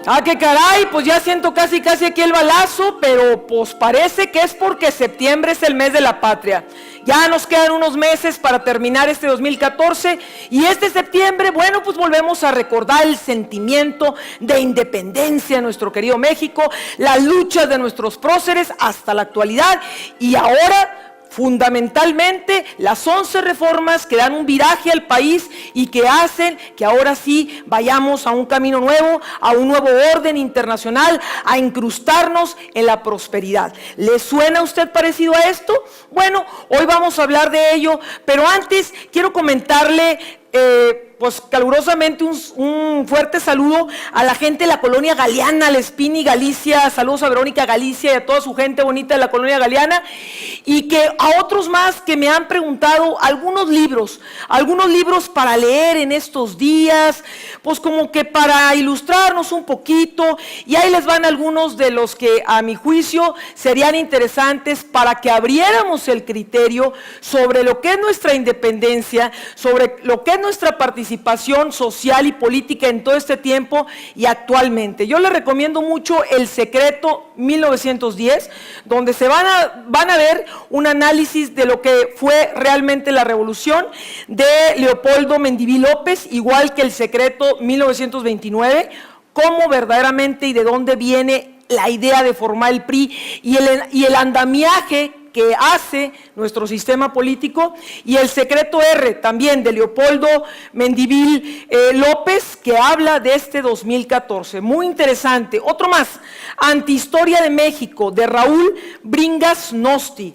Ah, qué caray, pues ya siento casi aquí el balazo, pero pues parece que es porque septiembre es el mes de la patria. Ya nos quedan unos meses para terminar este 2014 y este septiembre, bueno, pues volvemos a recordar el sentimiento de independencia de nuestro querido México, las luchas de nuestros próceres hasta la actualidad y ahora fundamentalmente las 11 reformas que dan un viraje al país y que hacen que ahora sí vayamos a un camino nuevo, a un nuevo orden internacional, a incrustarnos en la prosperidad. ¿Le suena a usted parecido a esto? Bueno, hoy vamos a hablar de ello, pero antes quiero comentarle pues calurosamente un fuerte saludo a la gente de la colonia Galeana, la Espini Galicia, saludos a Verónica Galicia y a toda su gente bonita de la colonia Galeana, y que a otros más que me han preguntado algunos libros para leer en estos días, pues como que para ilustrarnos un poquito, y ahí les van algunos de los que a mi juicio serían interesantes para que abriéramos el criterio sobre lo que es nuestra independencia, sobre lo que es nuestra participación social y política en todo este tiempo y actualmente. Yo les recomiendo mucho El Secreto 1910, donde se van a ver un análisis de lo que fue realmente la revolución de Leopoldo Mendiví López, igual que El Secreto 1929, cómo verdaderamente y de dónde viene la idea de formar el PRI y el andamiaje que hace nuestro sistema político, y El Secreto R, también de Leopoldo Mendiví López, que habla de este 2014, muy interesante. Otro más, Antihistoria de México, de Raúl Bringas Nosti.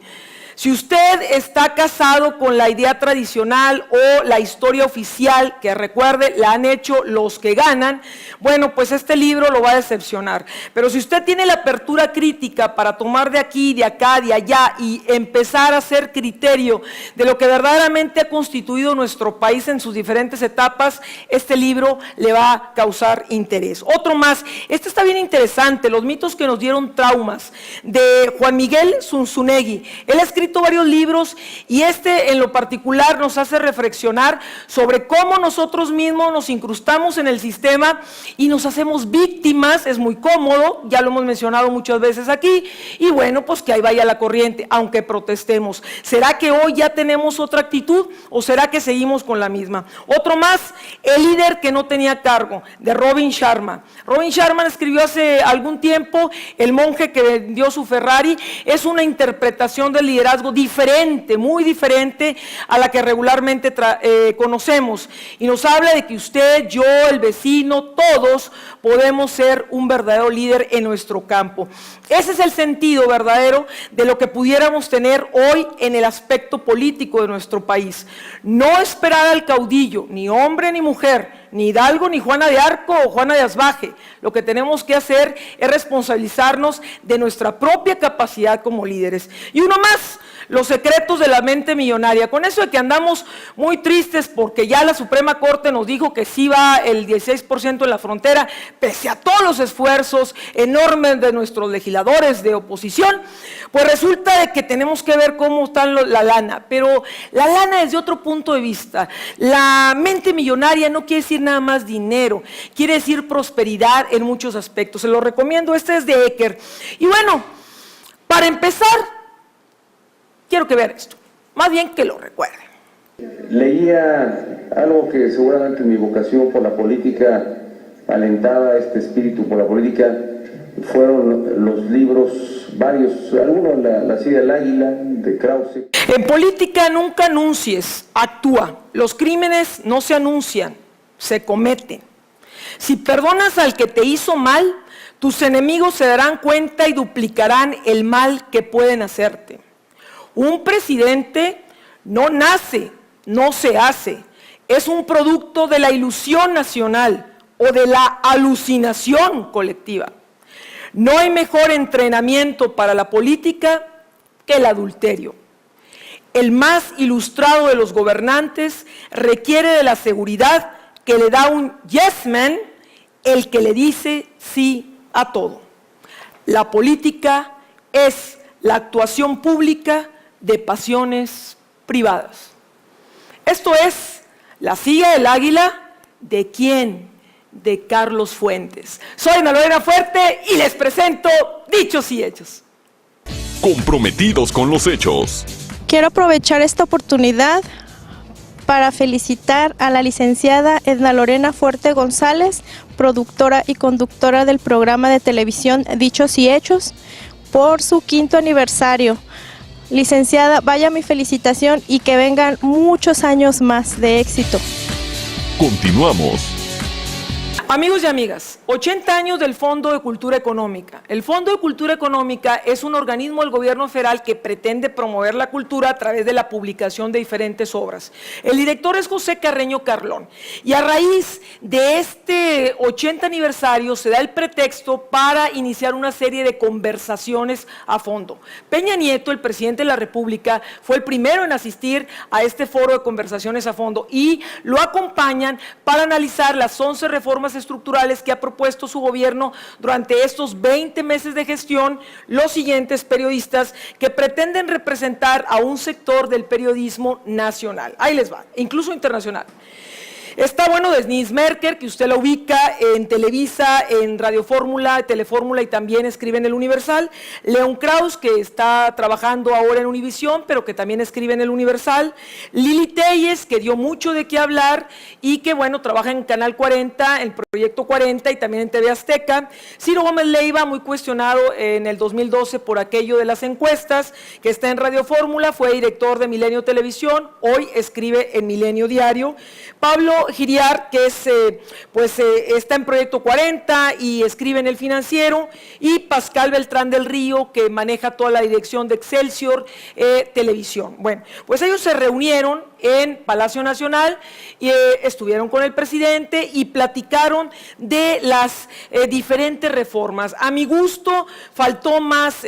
Si usted está casado con la idea tradicional o la historia oficial, que recuerde, la han hecho los que ganan, bueno, pues este libro lo va a decepcionar. Pero si usted tiene la apertura crítica para tomar de aquí, de acá, de allá y empezar a hacer criterio de lo que verdaderamente ha constituido nuestro país en sus diferentes etapas, este libro le va a causar interés. Otro más, este está bien interesante, Los mitos que nos dieron traumas, de Juan Miguel Zunzunegui. Él ha escrito varios libros y este en lo particular nos hace reflexionar sobre cómo nosotros mismos nos incrustamos en el sistema y nos hacemos víctimas. Es muy cómodo, ya lo hemos mencionado muchas veces aquí, y bueno, pues que ahí vaya la corriente, aunque protestemos. ¿Será que hoy ya tenemos otra actitud o será que seguimos con la misma? Otro más, El líder que no tenía cargo, de Robin Sharma. Robin Sharma escribió hace algún tiempo El monje que vendió su Ferrari. Es una interpretación del liderazgo diferente, muy diferente a la que regularmente conocemos, y nos habla de que usted, yo, el vecino, todos podemos ser un verdadero líder en nuestro campo. Ese es el sentido verdadero de lo que pudiéramos tener hoy en el aspecto político de nuestro país. No esperar al caudillo, ni hombre ni mujer, ni Hidalgo, ni Juana de Arco o Juana de Asbaje. Lo que tenemos que hacer es responsabilizarnos de nuestra propia capacidad como líderes. Y uno más, Los secretos de la mente millonaria. Con eso de que andamos muy tristes porque ya la Suprema Corte nos dijo que sí va el 16% en la frontera, pese a todos los esfuerzos enormes de nuestros legisladores de oposición, pues resulta de que tenemos que ver cómo está la lana, pero la lana desde otro punto de vista. La mente millonaria no quiere decir nada más dinero, quiere decir prosperidad en muchos aspectos. Se lo recomiendo, este es de Ecker. Y bueno, para empezar, quiero que vean esto, más bien que lo recuerden. Leía algo que seguramente mi vocación por la política alentaba, este espíritu por la política, fueron los libros, varios, algunos, La silla del águila, de Krause. En política nunca anuncies, actúa. Los crímenes no se anuncian, se cometen. Si perdonas al que te hizo mal, tus enemigos se darán cuenta y duplicarán el mal que pueden hacerte. Un presidente no nace, no se hace, es un producto de la ilusión nacional o de la alucinación colectiva. No hay mejor entrenamiento para la política que el adulterio. El más ilustrado de los gobernantes requiere de la seguridad que le da un yes man, el que le dice sí a todo. La política es la actuación pública de pasiones privadas. Esto es La silla del águila, ¿de quién? de Carlos Fuentes. Soy Ana Lorena Fuerte y les presento Dichos y Hechos. Comprometidos con los hechos. Quiero aprovechar esta oportunidad para felicitar a la licenciada Edna Lorena Fuerte González, productora y conductora del programa de televisión Dichos y Hechos, por su 5º aniversario. Licenciada, vaya mi felicitación y que vengan muchos años más de éxito. Continuamos. Amigos y amigas, 80 años del Fondo de Cultura Económica. El Fondo de Cultura Económica es un organismo del gobierno federal que pretende promover la cultura a través de la publicación de diferentes obras. El director es José Carreño Carlón y a raíz de este 80 aniversario se da el pretexto para iniciar una serie de conversaciones a fondo. Peña Nieto, el presidente de la República, fue el primero en asistir a este foro de conversaciones a fondo y lo acompañan para analizar las 11 reformas estructurales que ha propuesto su gobierno durante estos 20 meses de gestión, los siguientes periodistas que pretenden representar a un sector del periodismo nacional. Ahí les va, incluso internacional. Está, bueno, Denise Merker, que usted la ubica en Televisa, en Radio Fórmula, Telefórmula y también escribe en El Universal. León Krause, que está trabajando ahora en Univisión, pero que también escribe en El Universal. Lili Telles, que dio mucho de qué hablar y que, bueno, trabaja en Canal 40, en Proyecto 40 y también en TV Azteca. Ciro Gómez Leiva, muy cuestionado en el 2012 por aquello de las encuestas, que está en Radio Fórmula, fue director de Milenio Televisión, hoy escribe en Milenio Diario. Pablo Giriart, que es, está en Proyecto 40 y escribe en El Financiero, y Pascal Beltrán del Río, que maneja toda la dirección de Excelsior Televisión. Bueno, pues ellos se reunieron en Palacio Nacional y estuvieron con el presidente y platicaron de las diferentes reformas. A mi gusto faltó más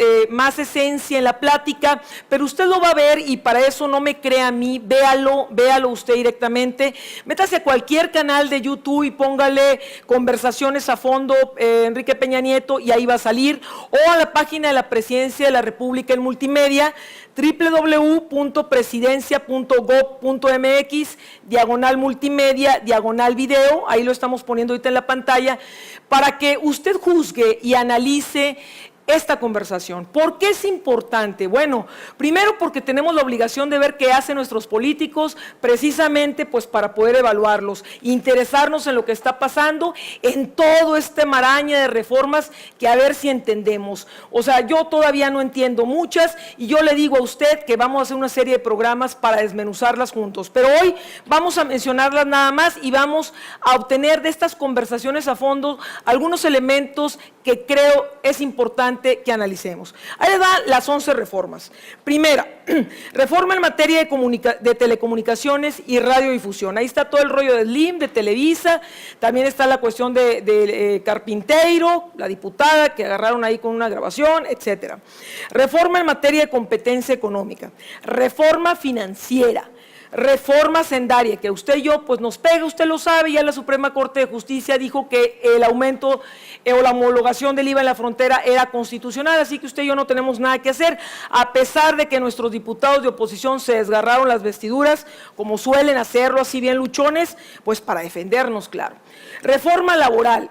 esencia en la plática, pero usted lo va a ver y para eso no me crea a mí, véalo usted directamente, métase a cualquier canal de YouTube y póngale Conversaciones a Fondo Enrique Peña Nieto y ahí va a salir, o a la página de la Presidencia de la República en multimedia, www.presidencia.gov.mx/multimedia/video, ahí lo estamos poniendo ahorita en la pantalla, para que usted juzgue y analice esta conversación. ¿Por qué es importante? Bueno, primero porque tenemos la obligación de ver qué hacen nuestros políticos, precisamente pues para poder evaluarlos, interesarnos en lo que está pasando, en todo este maraña de reformas que a ver si entendemos. O sea, yo todavía no entiendo muchas y yo le digo a usted que vamos a hacer una serie de programas para desmenuzarlas juntos, pero hoy vamos a mencionarlas nada más y vamos a obtener de estas conversaciones a fondo algunos elementos que creo es importante que analicemos. Ahí les van las 11 reformas. Primera, reforma en materia de telecomunicaciones y radiodifusión. Ahí está todo el rollo de Slim, de Televisa, también está la cuestión de Carpinteiro, la diputada que agarraron ahí con una grabación, etcétera. Reforma en materia de competencia económica, reforma financiera, reforma sendaria, que usted y yo pues nos pega, usted lo sabe, ya la Suprema Corte de Justicia dijo que el aumento o la homologación del IVA en la frontera era constitucional, así que usted y yo no tenemos nada que hacer, a pesar de que nuestros diputados de oposición se desgarraron las vestiduras, como suelen hacerlo así bien luchones, pues para defendernos, claro. Reforma laboral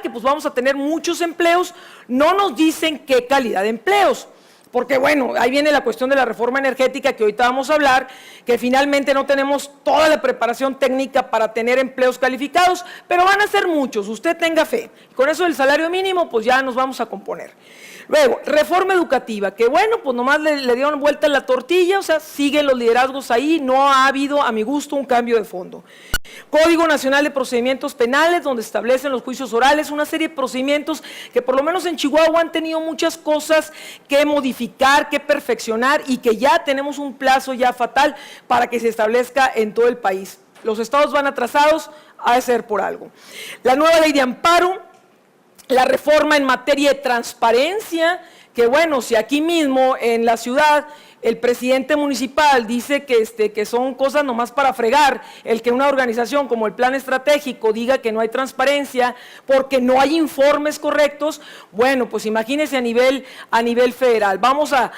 que pues vamos a tener muchos empleos, no nos dicen qué calidad de empleos. Porque bueno, ahí viene la cuestión de la reforma energética que ahorita vamos a hablar, que finalmente no tenemos toda la preparación técnica para tener empleos calificados, pero van a ser muchos, usted tenga fe. Con eso del salario mínimo, pues ya nos vamos a componer. Luego, reforma educativa, que bueno, pues nomás le dieron vuelta a la tortilla, o sea, siguen los liderazgos ahí, no ha habido, a mi gusto, un cambio de fondo. Código Nacional de Procedimientos Penales, donde establecen los juicios orales, una serie de procedimientos que por lo menos en Chihuahua han tenido muchas cosas que modificar, que perfeccionar y que ya tenemos un plazo ya fatal para que se establezca en todo el país. Los estados van atrasados, ha de ser por algo. La nueva ley de amparo, la reforma en materia de transparencia, que bueno, si aquí mismo en la ciudad el presidente municipal dice que son cosas nomás para fregar, el que una organización como el Plan Estratégico diga que no hay transparencia porque no hay informes correctos, bueno, pues imagínense a nivel federal. Vamos a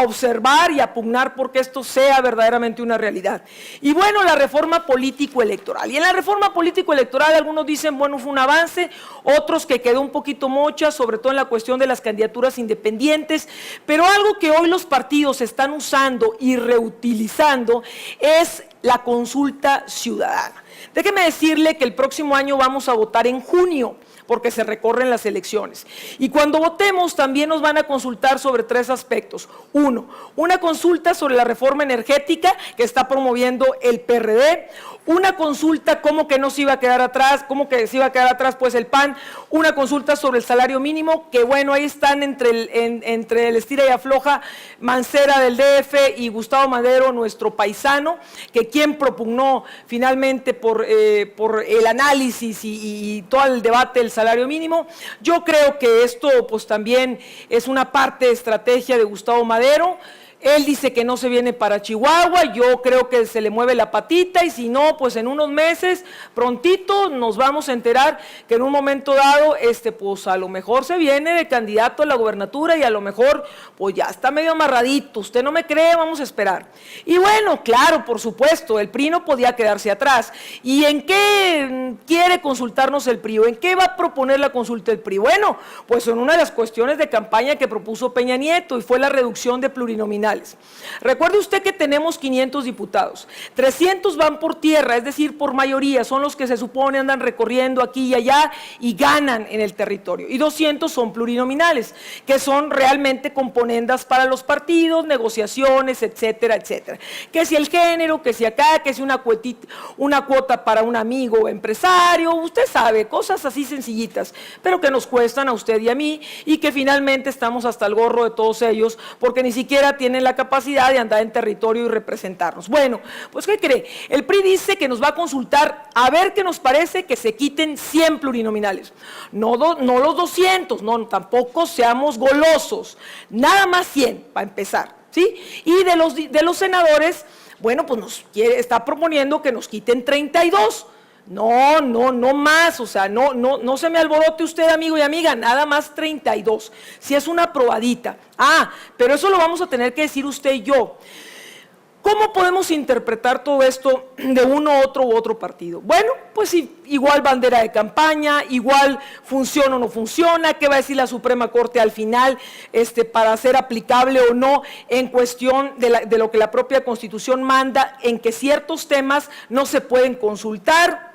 observar y a pugnar porque esto sea verdaderamente una realidad. Y bueno, la reforma político-electoral. Y en la reforma político-electoral algunos dicen, bueno, fue un avance, otros que quedó un poquito mocha, sobre todo en la cuestión de las candidaturas independientes, pero algo que hoy los partidos están usando y reutilizando es la consulta ciudadana. Déjeme decirle que el próximo año vamos a votar en junio, porque se recorren las elecciones. Y cuando votemos también nos van a consultar sobre 3 aspectos. Uno, una consulta sobre la reforma energética que está promoviendo el PRD, una consulta como que no se iba a quedar atrás, como que se iba a quedar atrás pues el PAN, una consulta sobre el salario mínimo, que bueno, ahí están entre el estira y afloja Mancera del DF y Gustavo Madero, nuestro paisano, que quien propugnó finalmente por el análisis y todo el debate del salario mínimo. Yo creo que esto pues también es una parte de estrategia de Gustavo Madero. Él dice que no se viene para Chihuahua, yo creo que se le mueve la patita y si no, pues en unos meses, prontito, nos vamos a enterar que en un momento dado, pues a lo mejor se viene de candidato a la gobernatura y a lo mejor, pues ya está medio amarradito, usted no me cree, vamos a esperar. Y bueno, claro, por supuesto, el PRI no podía quedarse atrás. ¿Y en qué quiere consultarnos el PRI? ¿O en qué va a proponer la consulta el PRI? Bueno, pues en una de las cuestiones de campaña que propuso Peña Nieto y fue la reducción de plurinominales. Recuerde usted que tenemos 500 diputados, 300 van por tierra, es decir, por mayoría, son los que se supone andan recorriendo aquí y allá y ganan en el territorio, y 200 son plurinominales, que son realmente componendas para los partidos, negociaciones, etcétera, etcétera. Que si el género, que si acá, que si una cuota para un amigo o empresario, usted sabe, cosas así sencillitas, pero que nos cuestan a usted y a mí, y que finalmente estamos hasta el gorro de todos ellos, porque ni siquiera tienen la capacidad de andar en territorio y representarnos. Bueno, pues ¿qué cree? El PRI dice que nos va a consultar a ver qué nos parece que se quiten 100 plurinominales. No los 200, no, tampoco seamos golosos, nada más 100 para empezar, ¿sí? Y de los senadores, bueno, pues está proponiendo que nos quiten 32. No más, o sea, no se me alborote usted, amigo y amiga, nada más 32, si es una probadita. Pero eso lo vamos a tener que decir usted y yo. ¿Cómo podemos interpretar todo esto de uno, otro u otro partido? Bueno, pues igual bandera de campaña, igual funciona o no funciona, qué va a decir la Suprema Corte al final para ser aplicable o no en cuestión de lo que la propia Constitución manda, en que ciertos temas no se pueden consultar.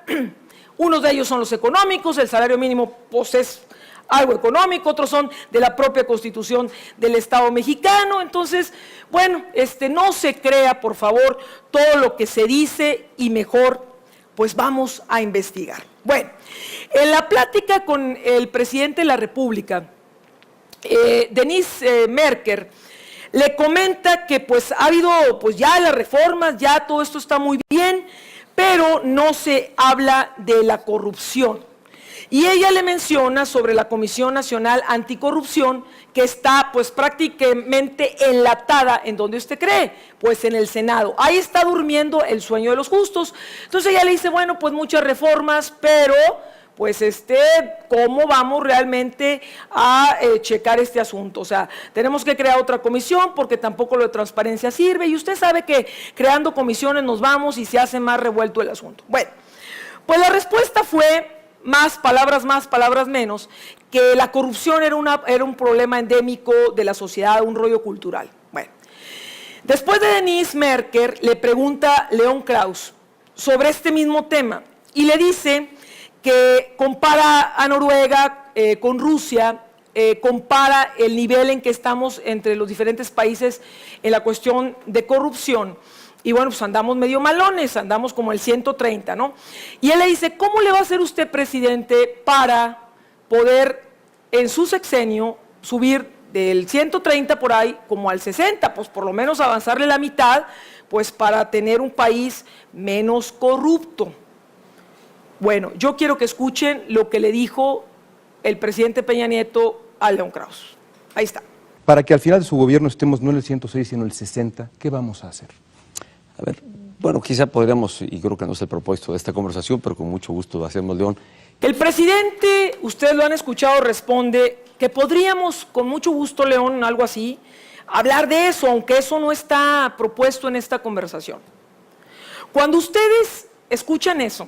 Unos de ellos son los económicos, el salario mínimo pues es algo económico, otros son de la propia Constitución del Estado mexicano. Entonces, bueno, no se crea, por favor, todo lo que se dice y mejor, pues vamos a investigar. Bueno, en la plática con el presidente de la República, Denis Merker, le comenta que pues ha habido pues ya las reformas, ya todo esto está muy bien, pero no se habla de la corrupción. Y ella le menciona sobre la Comisión Nacional Anticorrupción, que está pues prácticamente enlatada, ¿en donde usted cree? Pues en el Senado. Ahí está durmiendo el sueño de los justos. Entonces ella le dice, bueno, pues muchas reformas, pero pues ¿cómo vamos realmente a checar este asunto? O sea, tenemos que crear otra comisión porque tampoco lo de transparencia sirve, y usted sabe que creando comisiones nos vamos y se hace más revuelto el asunto. Bueno, pues la respuesta fue más palabras menos, que la corrupción era un problema endémico de la sociedad, un rollo cultural. Bueno, después de Denis Merker, le pregunta León Krauss sobre este mismo tema y le dice que compara a Noruega con Rusia, compara el nivel en que estamos entre los diferentes países en la cuestión de corrupción. Y bueno, pues andamos medio malones, andamos como el 130, ¿no? Y él le dice, ¿cómo le va a hacer usted, presidente, para poder en su sexenio subir del 130 por ahí como al 60? Pues por lo menos avanzarle la mitad, pues para tener un país menos corrupto. Bueno, yo quiero que escuchen lo que le dijo el presidente Peña Nieto a León Krauss. Ahí está. para que al final de su gobierno estemos no en el 106, sino en el 60, ¿qué vamos a hacer? A ver, bueno, quizá podríamos, y creo que no es el propósito de esta conversación, pero con mucho gusto hacemos, León. El presidente, ustedes lo han escuchado, responde que podríamos, con mucho gusto, León, algo así, hablar de eso, aunque eso no está propuesto en esta conversación. Cuando ustedes escuchan eso,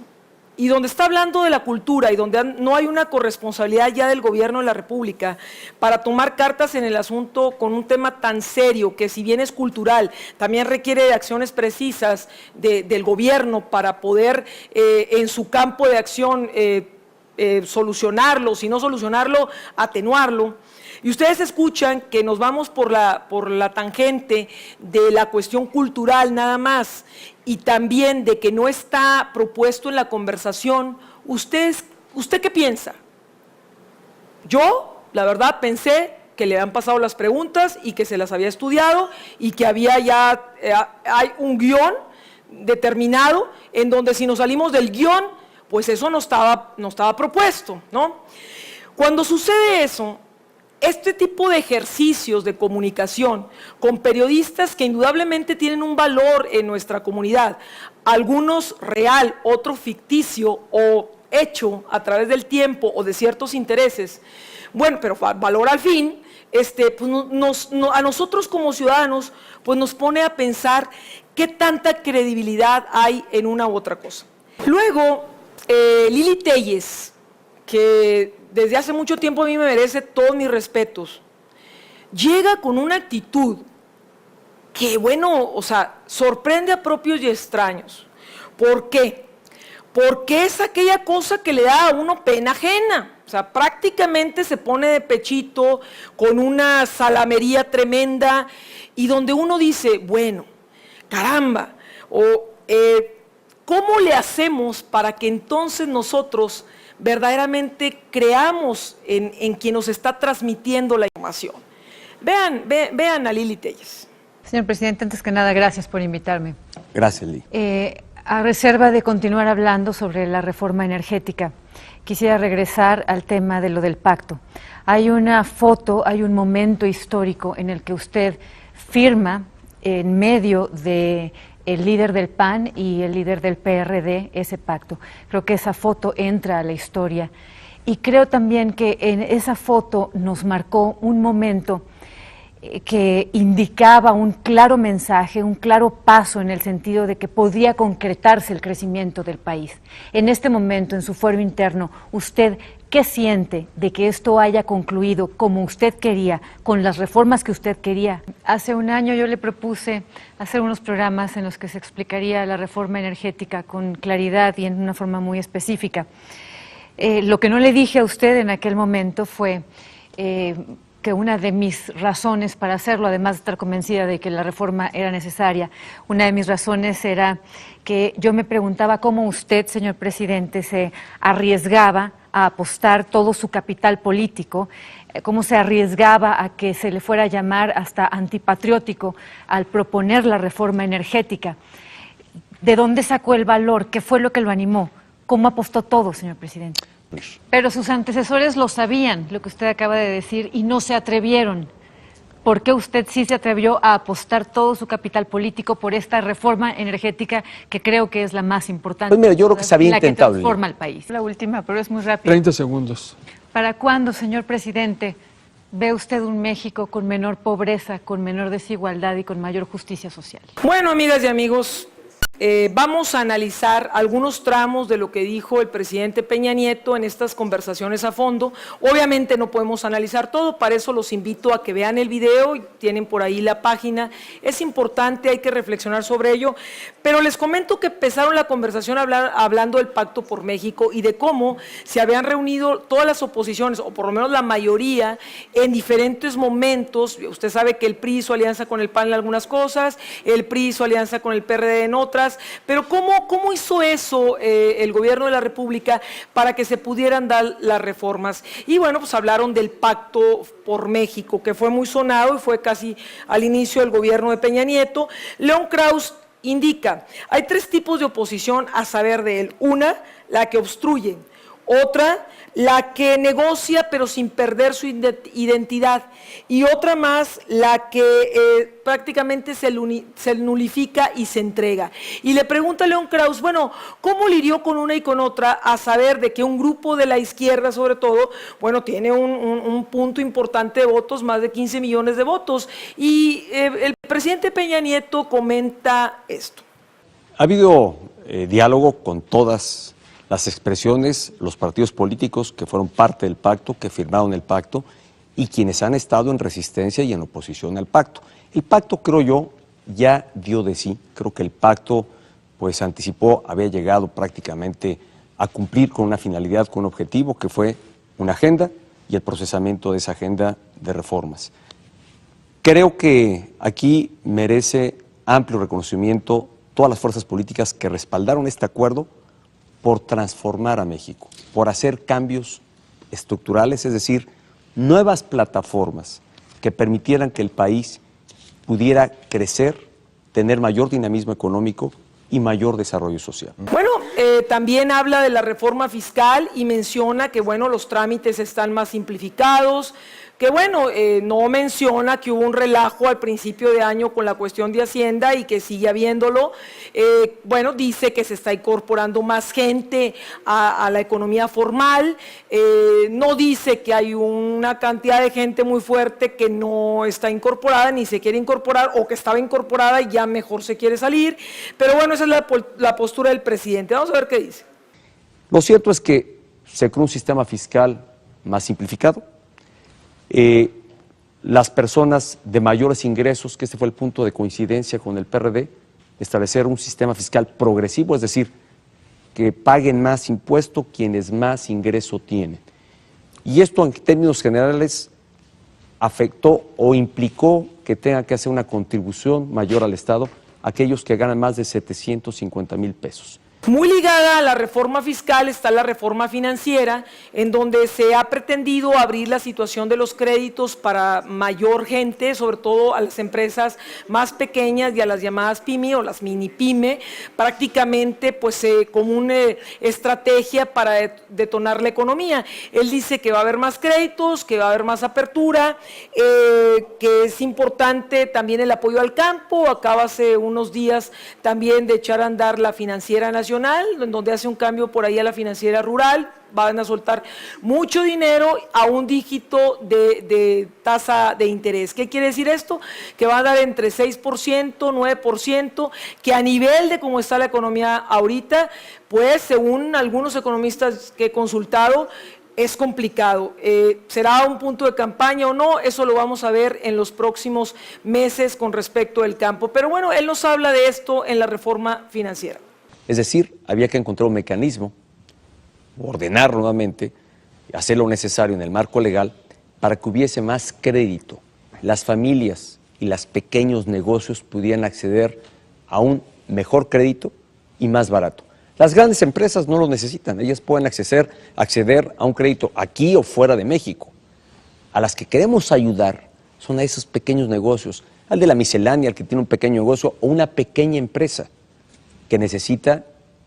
y donde está hablando de la cultura y donde no hay una corresponsabilidad ya del gobierno de la República para tomar cartas en el asunto con un tema tan serio que si bien es cultural, también requiere de acciones precisas del gobierno para poder en su campo de acción solucionarlo, si no solucionarlo, atenuarlo. Y ustedes escuchan que nos vamos por la tangente de la cuestión cultural nada más y también de que no está propuesto en la conversación. ¿Usted qué piensa? Yo, la verdad, pensé que le habían pasado las preguntas y que se las había estudiado y que había ya hay un guión determinado en donde si nos salimos del guión, pues eso no estaba propuesto, ¿no? Cuando sucede eso, este tipo de ejercicios de comunicación con periodistas que indudablemente tienen un valor en nuestra comunidad, algunos real, otro ficticio o hecho a través del tiempo o de ciertos intereses, bueno, pero valor al fin, pues a nosotros como ciudadanos pues nos pone a pensar qué tanta credibilidad hay en una u otra cosa. Luego, Lili Téllez, que desde hace mucho tiempo a mí me merece todos mis respetos, llega con una actitud que, bueno, o sea, sorprende a propios y extraños. ¿Por qué? Porque es aquella cosa que le da a uno pena ajena. O sea, prácticamente se pone de pechito con una salamería tremenda y donde uno dice, bueno, caramba, ¿cómo le hacemos para que entonces nosotros verdaderamente creamos en quien nos está transmitiendo la información? Vean a Lili Téllez. Señor presidente, antes que nada, gracias por invitarme. Gracias, Lili. A reserva de continuar hablando sobre la reforma energética, quisiera regresar al tema de lo del pacto. Hay una foto, hay un momento histórico en el que usted firma en medio de el líder del PAN y el líder del PRD ese pacto. Creo que esa foto entra a la historia y creo también que en esa foto nos marcó un momento que indicaba un claro mensaje, un claro paso en el sentido de que podía concretarse el crecimiento del país. En este momento, en su fuero interno, ¿usted qué siente de que esto haya concluido como usted quería, con las reformas que usted quería? Hace un año yo le propuse hacer unos programas en los que se explicaría la reforma energética con claridad y en una forma muy específica. Lo que no le dije a usted en aquel momento fue que una de mis razones para hacerlo, además de estar convencida de que la reforma era necesaria, una de mis razones era que yo me preguntaba cómo usted, señor presidente, se arriesgaba a apostar todo su capital político, cómo se arriesgaba a que se le fuera a llamar hasta antipatriótico al proponer la reforma energética. ¿De dónde sacó el valor? ¿Qué fue lo que lo animó? ¿Cómo apostó todo, señor presidente? Pero sus antecesores lo sabían, lo que usted acaba de decir, y no se atrevieron. ¿Por qué usted sí se atrevió a apostar todo su capital político por esta reforma energética que creo que es la más importante? Pues mira, yo creo que se había intentado. La que transforma el país. La última, pero es muy rápida. 30 segundos. ¿Para cuándo, señor presidente, ve usted un México con menor pobreza, con menor desigualdad y con mayor justicia social? Bueno, amigas y amigos, vamos a analizar algunos tramos de lo que dijo el presidente Peña Nieto en estas conversaciones a fondo. Obviamente no podemos analizar todo, para eso los invito a que vean el video, tienen por ahí la página. Es importante, hay que reflexionar sobre ello, pero les comento que empezaron la conversación hablando del Pacto por México y de cómo se habían reunido todas las oposiciones, o por lo menos la mayoría, en diferentes momentos. Usted sabe que el PRI hizo alianza con el PAN en algunas cosas, el PRI hizo alianza con el PRD en otras, pero ¿cómo hizo eso el gobierno de la República para que se pudieran dar las reformas? Y bueno, pues hablaron del Pacto por México, que fue muy sonado y fue casi al inicio del gobierno de Peña Nieto. León Krauss indica, hay tres tipos de oposición a saber de él. Una, la que obstruye. Otra, la que negocia pero sin perder su identidad, y otra más, la que prácticamente se nulifica y se entrega. Y le pregunta a León Krauss, bueno, ¿cómo lidió con una y con otra a saber de que un grupo de la izquierda, sobre todo, bueno, tiene un punto importante de votos, más de 15 millones de votos? Y el presidente Peña Nieto comenta esto. Ha habido diálogo con todas las expresiones, los partidos políticos que fueron parte del pacto, que firmaron el pacto, y quienes han estado en resistencia y en oposición al pacto. El pacto, creo yo, ya dio de sí. Creo que el pacto, pues, anticipó, había llegado prácticamente a cumplir con una finalidad, con un objetivo, que fue una agenda y el procesamiento de esa agenda de reformas. Creo que aquí merece amplio reconocimiento todas las fuerzas políticas que respaldaron este acuerdo por transformar a México, por hacer cambios estructurales, es decir, nuevas plataformas que permitieran que el país pudiera crecer, tener mayor dinamismo económico y mayor desarrollo social. Bueno, también habla de la reforma fiscal y menciona que, bueno, los trámites están más simplificados, que bueno, no menciona que hubo un relajo al principio de año con la cuestión de Hacienda y que sigue habiéndolo. Bueno, dice que se está incorporando más gente a la economía formal, no dice que hay una cantidad de gente muy fuerte que no está incorporada ni se quiere incorporar, o que estaba incorporada y ya mejor se quiere salir, pero bueno, esa es la postura del presidente. Vamos a ver qué dice. Lo cierto es que se creó un sistema fiscal más simplificado. Las personas de mayores ingresos, que este fue el punto de coincidencia con el PRD, establecer un sistema fiscal progresivo, es decir, que paguen más impuesto quienes más ingreso tienen. Y esto, en términos generales, afectó o implicó que tenga que hacer una contribución mayor al Estado aquellos que ganan más de 750,000 pesos. Muy ligada a la reforma fiscal está la reforma financiera, en donde se ha pretendido abrir la situación de los créditos para mayor gente, sobre todo a las empresas más pequeñas y a las llamadas PYME o las mini PYME, prácticamente pues como una estrategia para detonar la economía. Él dice que va a haber más créditos, que va a haber más apertura, que es importante también el apoyo al campo. Acaba hace unos días también de echar a andar la Financiera Nacional, en donde hace un cambio por ahí a la Financiera Rural. Van a soltar mucho dinero a un dígito de tasa de interés. ¿Qué quiere decir esto? Que va a dar entre 6%, 9%, que a nivel de cómo está la economía ahorita, pues según algunos economistas que he consultado, es complicado. ¿Será un punto de campaña o no? Eso lo vamos a ver en los próximos meses con respecto al campo. Pero bueno, él nos habla de esto en la reforma financiera. Es decir, había que encontrar un mecanismo, ordenar nuevamente, hacer lo necesario en el marco legal para que hubiese más crédito. Las familias y los pequeños negocios pudieran acceder a un mejor crédito y más barato. Las grandes empresas no lo necesitan, ellas pueden acceder a un crédito aquí o fuera de México. A las que queremos ayudar son a esos pequeños negocios, al de la miscelánea, al que tiene un pequeño negocio o una pequeña empresa que necesita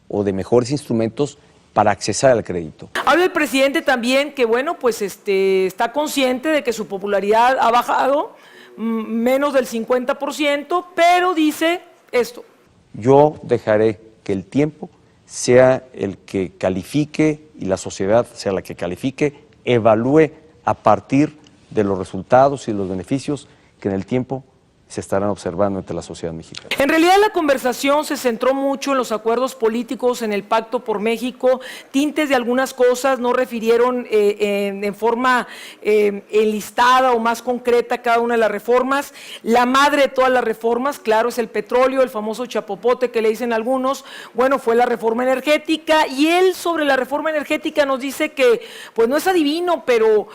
o de mejores instrumentos para accesar al crédito. Habla el presidente también que, bueno, pues está consciente de que su popularidad ha bajado menos del 50%, pero dice esto. Yo dejaré que el tiempo sea el que califique y la sociedad sea la que califique, evalúe a partir de los resultados y los beneficios que en el tiempo se estarán observando entre la sociedad mexicana. En realidad la conversación se centró mucho en los acuerdos políticos, en el Pacto por México, tintes de algunas cosas, no refirieron en forma enlistada o más concreta cada una de las reformas. La madre de todas las reformas, claro, es el petróleo, el famoso chapopote que le dicen algunos, bueno, fue la reforma energética, y él sobre la reforma energética nos dice que, pues no es adivino, pero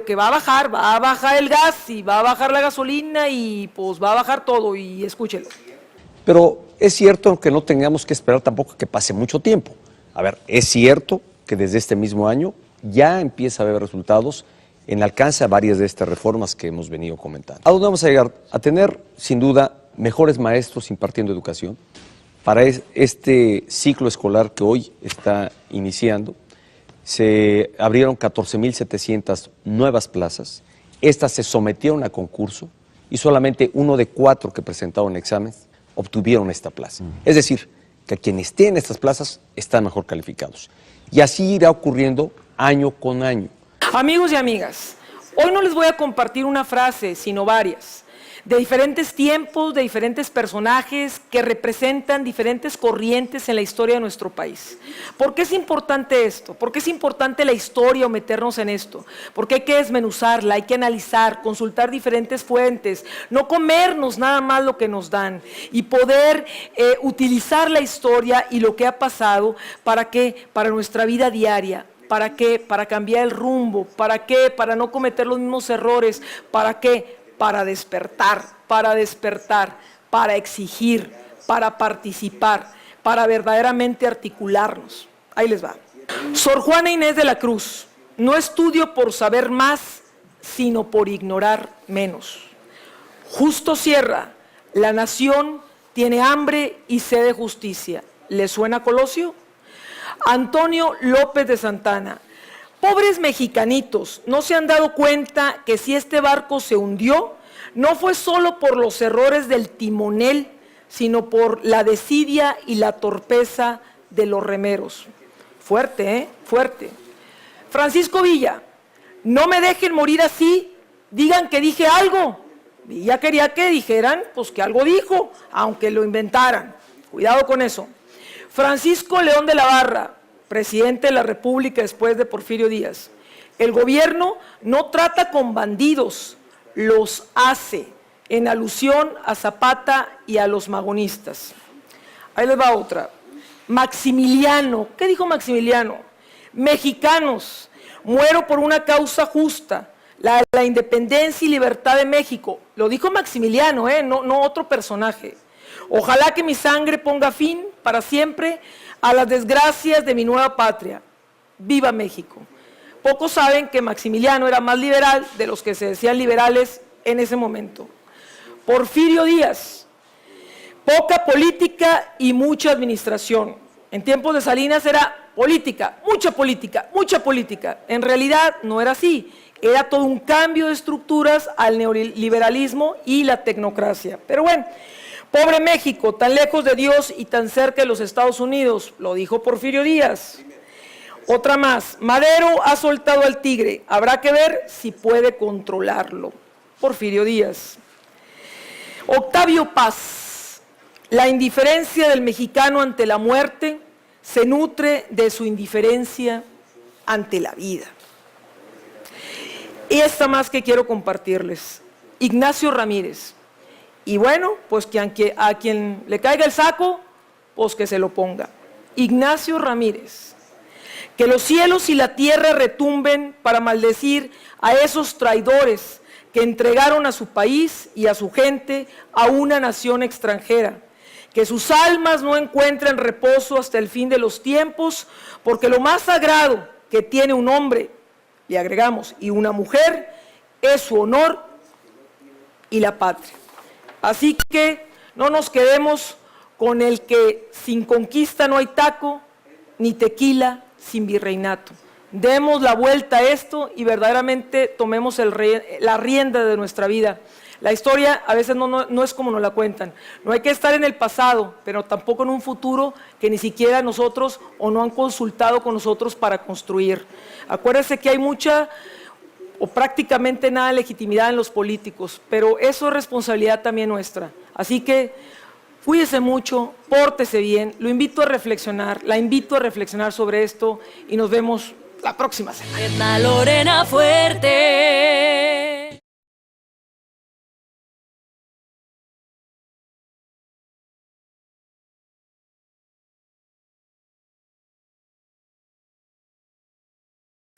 que va a bajar el gas y va a bajar la gasolina y pues va a bajar todo, y escúchelo. Pero es cierto que no tengamos que esperar tampoco que pase mucho tiempo. A ver, es cierto que desde este mismo año ya empieza a haber resultados en alcance a varias de estas reformas que hemos venido comentando. ¿A dónde vamos a llegar? A tener, sin duda, mejores maestros impartiendo educación para este ciclo escolar que hoy está iniciando. se abrieron 14.700 nuevas plazas. Estas se sometieron a concurso y solamente 1 de 4 que presentaron exámenes obtuvieron esta plaza. Es decir, que quienes tienen estas plazas están mejor calificados. Y así irá ocurriendo año con año. Amigos y amigas, hoy no les voy a compartir una frase, sino varias, de diferentes tiempos, de diferentes personajes que representan diferentes corrientes en la historia de nuestro país. ¿Por qué es importante esto? ¿Por qué es importante la historia o meternos en esto? Porque hay que desmenuzarla, hay que analizar, consultar diferentes fuentes, no comernos nada más lo que nos dan y poder utilizar la historia y lo que ha pasado para nuestra vida diaria. ¿Para qué? Para cambiar el rumbo. ¿Para qué? Para no cometer los mismos errores. ¿Para qué? Para despertar, para exigir, para participar, para verdaderamente articularnos. Ahí les va. Sor Juana Inés de la Cruz: no estudio por saber más, sino por ignorar menos. Justo Sierra: la nación tiene hambre y sed de justicia. ¿Le suena Colosio? Antonio López de Santana: pobres mexicanitos, ¿no se han dado cuenta que si este barco se hundió, no fue solo por los errores del timonel, sino por la desidia y la torpeza de los remeros? Fuerte, fuerte. Francisco Villa: no me dejen morir así, digan que dije algo. Villa quería que dijeran, pues que algo dijo, aunque lo inventaran. Cuidado con eso. Francisco León de la Barra, presidente de la República después de Porfirio Díaz: el gobierno no trata con bandidos, los hace, en alusión a Zapata y a los magonistas. Ahí les va otra. Maximiliano: ¿qué dijo Maximiliano? Mexicanos, muero por una causa justa, la independencia y libertad de México. Lo dijo Maximiliano, no otro personaje. Ojalá que mi sangre ponga fin para siempre a las desgracias de mi nueva patria. ¡Viva México! Pocos saben que Maximiliano era más liberal de los que se decían liberales en ese momento. Porfirio Díaz: poca política y mucha administración. En tiempos de Salinas era política, mucha política, mucha política. En realidad no era así. Era todo un cambio de estructuras al neoliberalismo y la tecnocracia. Pero bueno, pobre México, tan lejos de Dios y tan cerca de los Estados Unidos, lo dijo Porfirio Díaz. Otra más: Madero ha soltado al tigre, habrá que ver si puede controlarlo. Porfirio Díaz. Octavio Paz: la indiferencia del mexicano ante la muerte se nutre de su indiferencia ante la vida. Y esta más que quiero compartirles: Ignacio Ramírez. Y bueno, pues que a quien le caiga el saco, pues que se lo ponga. Ignacio Ramírez: que los cielos y la tierra retumben para maldecir a esos traidores que entregaron a su país y a su gente a una nación extranjera. Que sus almas no encuentren reposo hasta el fin de los tiempos, porque lo más sagrado que tiene un hombre, le agregamos, y una mujer, es su honor y la patria. Así que no nos quedemos con el que sin conquista no hay taco, ni tequila sin virreinato. Demos la vuelta a esto y verdaderamente tomemos la rienda de nuestra vida. La historia a veces no es como nos la cuentan. No hay que estar en el pasado, pero tampoco en un futuro que ni siquiera nosotros o no han consultado con nosotros para construir. Acuérdense que hay mucha o prácticamente nada de legitimidad en los políticos, pero eso es responsabilidad también nuestra. Así que cuídese mucho, pórtese bien, lo invito a reflexionar, la invito a reflexionar sobre esto y nos vemos la próxima semana. Edna Lorena Fuerte.